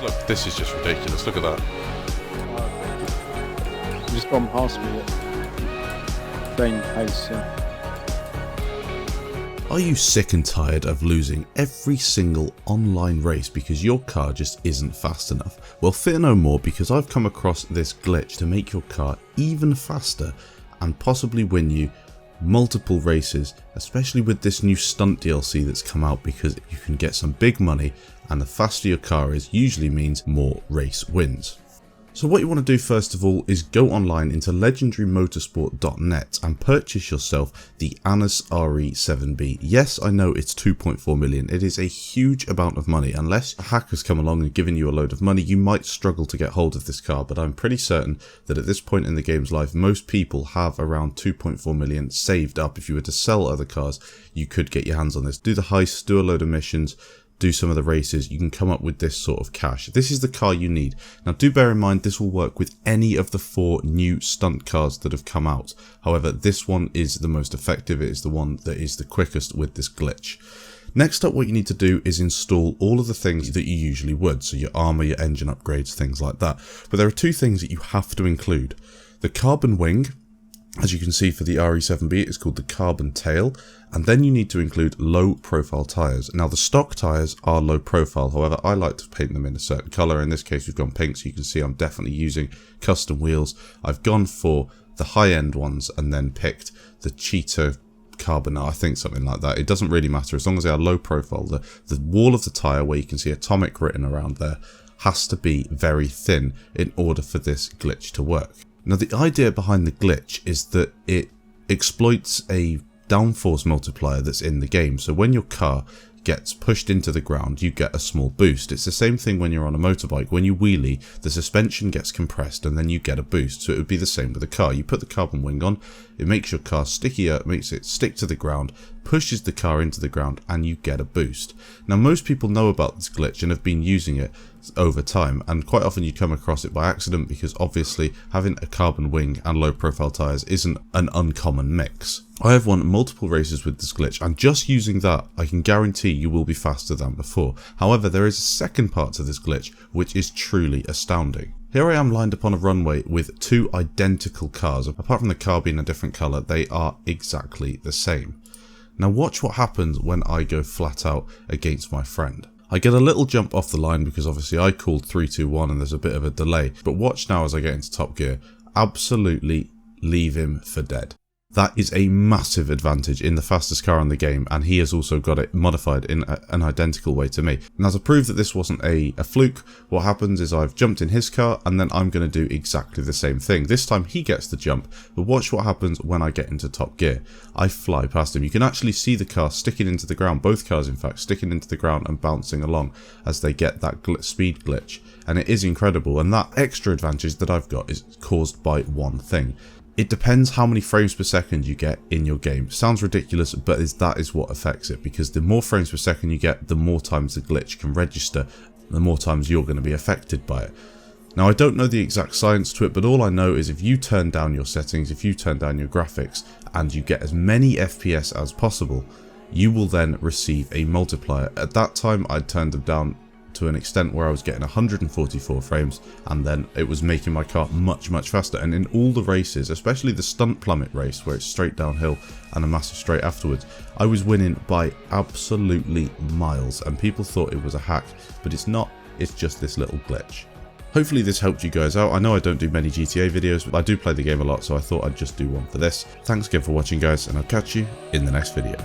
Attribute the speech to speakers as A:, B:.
A: Look, this is just ridiculous. Look at that.
B: You've just gone past me at train pace.
C: Are you sick and tired of losing every single online race because your car just isn't fast enough? Well, fear no more, because I've come across this glitch to make your car even faster and possibly win you multiple races, especially with this new stunt DLC that's come out, because you can get some big money, and the faster your car is usually means more race wins. So what you want to do first of all is go online into legendarymotorsport.net and purchase yourself the Annis RE7B. Yes, I know it's 2.4 million. It is a huge amount of money. Unless hackers come along and given you a load of money, you might struggle to get hold of this car, but I'm pretty certain that at this point in the game's life, most people have around 2.4 million saved up. If you were to sell other cars, you could get your hands on this. Do the heist, do a load of missions, do some of the races, you can come up with this sort of cash. This is the car you need. Now do bear in mind, this will work with any of the 4 new stunt cars that have come out. However, this one is the most effective. It is the one that is the quickest with this glitch. Next up, what you need to do is install all of the things that you usually would. So your armor, your engine upgrades, things like that. But there are 2 things that you have to include. The carbon wing. As you can see for the RE7B, it's called the carbon tail, and then you need to include low profile tyres. Now the stock tyres are low profile, however I like to paint them in a certain colour. In this case we've gone pink, so you can see I'm definitely using custom wheels. I've gone for the high end ones and then picked the Cheetah Carbon, I think something like that. It doesn't really matter as long as they are low profile. The wall of the tyre, where you can see atomic written around there, has to be very thin in order for this glitch to work. Now the idea behind the glitch is that it exploits a downforce multiplier that's in the game. So when your car gets pushed into the ground, you get a small boost. It's the same thing when you're on a motorbike. When you wheelie, the suspension gets compressed and then you get a boost. So it would be the same with a car. You put the carbon wing on, it makes your car stickier, makes it stick to the ground, pushes the car into the ground, and you get a boost. Now most people know about this glitch and have been using it over time, and quite often you come across it by accident, because obviously having a carbon wing and low profile tyres isn't an uncommon mix. I have won multiple races with this glitch, and just using that I can guarantee you will be faster than before. However, there is a second part to this glitch which is truly astounding. Here I am lined up on a runway with 2 identical cars. Apart from the car being a different colour, they are exactly the same. Now watch what happens when I go flat out against my friend. I get a little jump off the line because obviously I called 3, 2, 1 and there's a bit of a delay. But watch now as I get into top gear. Absolutely leave him for dead. That is a massive advantage in the fastest car in the game, and he has also got it modified in an identical way to me. Now to prove that this wasn't a fluke, what happens is I've jumped in his car and then I'm going to do exactly the same thing. This time he gets the jump, but watch what happens when I get into top gear. I fly past him. You can actually see the car sticking into the ground, both cars in fact, sticking into the ground and bouncing along as they get that speed glitch. And it is incredible, and that extra advantage that I've got is caused by one thing. It depends how many frames per second you get in your game. Sounds ridiculous, but that is what affects it, because the more frames per second you get, the more times the glitch can register, the more times you're going to be affected by it. Now I don't know the exact science to it, but all I know is if you turn down your settings, if you turn down your graphics, and you get as many FPS as possible, you will then receive a multiplier. At that time I turned them down to an extent where I was getting 144 frames, and then it was making my car much faster. And in all the races, especially the stunt plummet race where it's straight downhill and a massive straight afterwards, I was winning by absolutely miles, and people thought it was a hack, but it's not. It's just this little glitch. Hopefully this helped you guys out. I know I don't do many GTA videos, but I do play the game a lot, so I thought I'd just do one for this. Thanks again for watching guys, and I'll catch you in the next video.